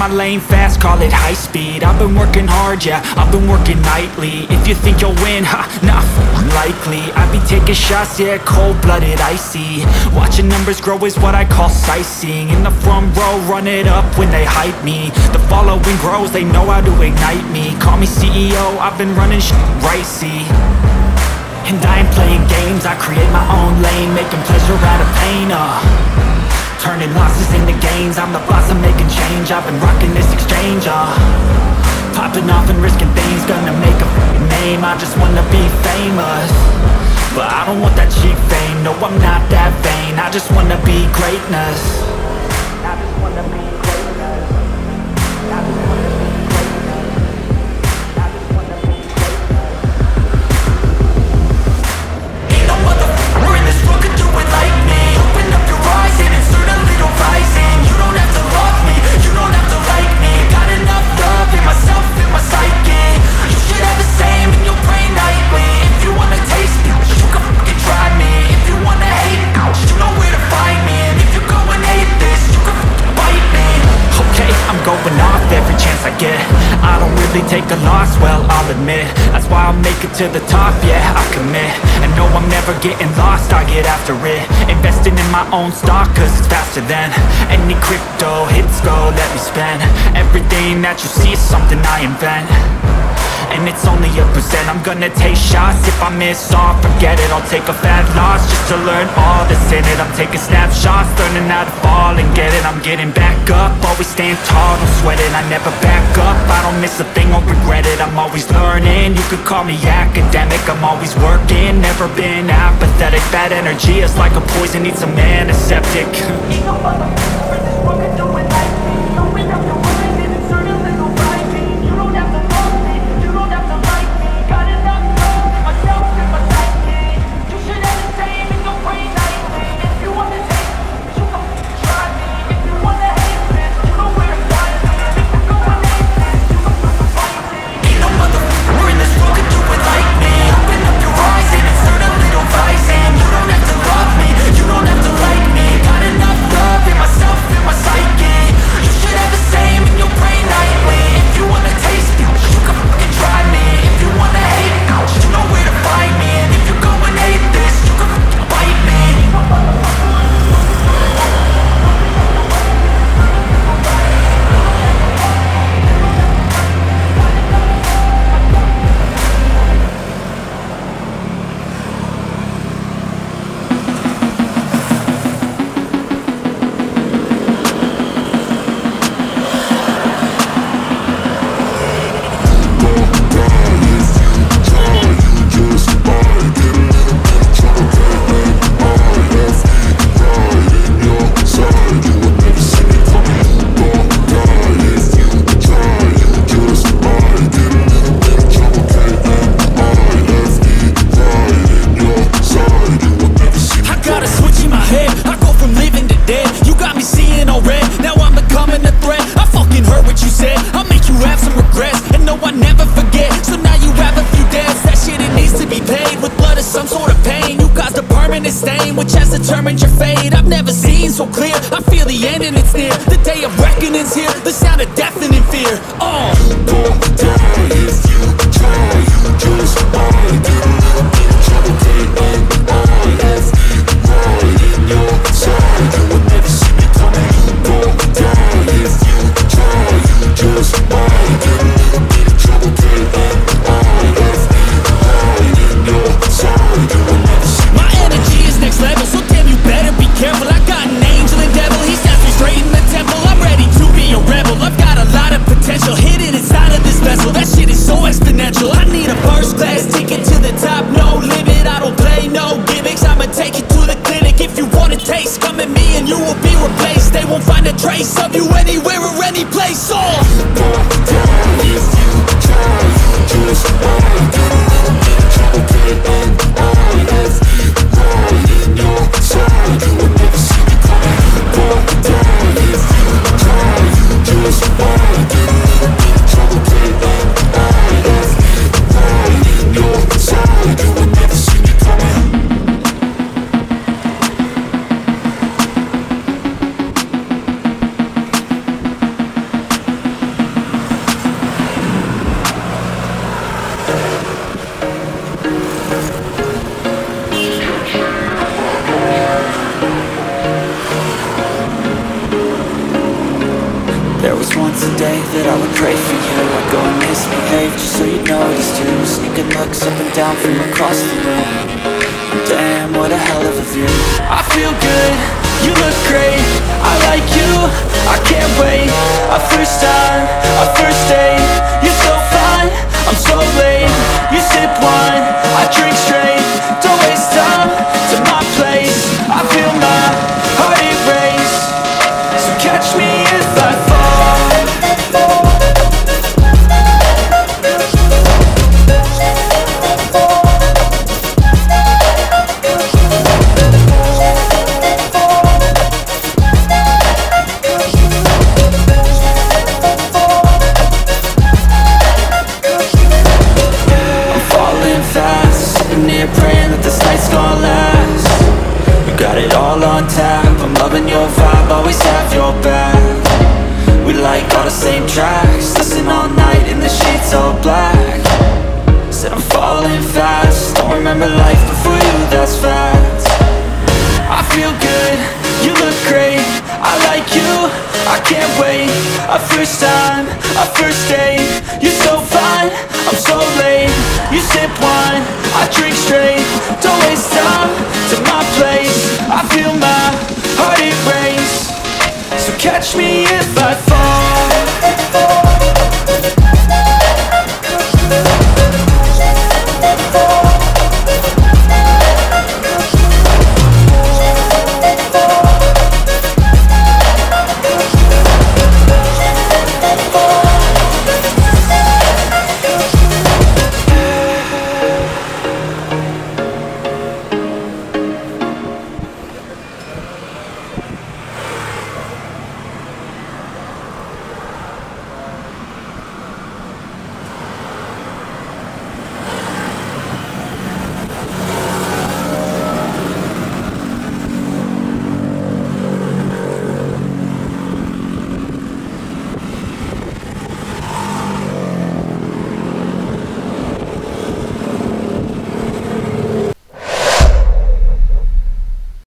my lane fast, call it high speed. I've been working hard, yeah, I've been working nightly. If you think you'll win, ha, nah, unlikely. I be taking shots, yeah, cold-blooded, icy. Watching numbers grow is what I call sightseeing. In the front row, run it up when they hype me. The following grows, they know how to ignite me. Call me CEO, I've been running shit right, see. And I ain't playing games, I create my own lane, making pleasure out of pain, turning losses into gains, I'm the boss, I'm making change. I've been rocking this exchange, popping off and risking things, gonna make a f***ing name. I just wanna be famous, but I don't want that cheap fame. No, I'm not that vain, I just wanna be greatness. I just wanna be greatness. I just wanna be greatness. I just wanna be greatness. Ain't no motherfucker in this world could do it like me. Open up your eyes and insert a little rising. You don't have to love me, you don't have to like me. Got enough love in myself, in my psyche. You should have the same in your brain nightly. If you wanna taste me, you can fucking try me. If you wanna hate me, you know where to find me. And if you go and hate this, you can fucking bite me. Okay, I'm going off every chance I get. I don't really take a loss, well, I'll admit. That's why I'll make it to the top, yeah, I commit. And no, I'm never getting lost, I get after it. Investing in my own stock, cause it's faster than any crypto hits go, let me spend. Everything that you see is something I invent, and it's only a percent. I'm gonna take shots, if I miss all, forget it. I'll take a fat loss just to learn all that's in it. I'm taking snapshots, learning how to fall and get it. I'm getting back up, always staying tall, don't sweat it. I never back up, I don't miss a thing, I'll regret it. I'm always learning, you could call me academic. I'm always working, never been apathetic. Bad energy is like a poison, needs some antiseptic. Ain't no motherfucker in this world could do it like me. Open up your eyes and insert a little rising. You don't have to love me, you don't have to like me. Got enough love in myself, in my psyche. You should have the same in your brain nightly. If you wanna take me, you can fucking try me. If you wanna hate this, you know where to find me. And if you go and hate this, you can fucking fight me. Ain't no motherfucker in this world could do it like me. Open up your eyes and insert a little rising. You don't have to love me, you don't have to like me. Got enough love in myself, in my psyche. You should have the same in your brain nightly. If you wanna taste me, you can fucking try me. If you wanna hate me, you know where to find me. And if you go and hate this, you can fucking bite me. Which has determined your fate. I've never seen so clear, I feel the end and it's near. The day of reckoning's here, the sound of deafening fear. You don't die if you try, you just might get a little bit of trouble. K-N-I-F-E, right in your side. You will never see me coming. You don't die if you try, you just might get a little bit of trouble. K-N-I-F-E, right in your side. You will never see me. My energy is next level, so damn you better be careful. I got an angel and devil, he stands me straight in the temple. I'm ready to be a rebel, I've got a lot of potential hidden inside of this vessel. That's down from across the room. Damn, what a hell of a view. I feel good, you look great, I like you, I can't wait. A first time, a first date, you're so fine, I'm so late. You sip wine, I drink straight, don't waste time to my place. I feel my heart erase, so catch me if I fall. Praying that this night's gonna last. You got it all on tap, I'm loving your vibe, always have your back. We like all the same tracks, listen all night in the sheets all black. Said I'm falling fast, don't remember life before you, that's fact. I feel good, you look great, I like you, I can't wait. A first time, a first date, you're so fine, I'm so late. You sip wine, I drink straight, don't waste time to my place. I feel my heart erase, so catch me if I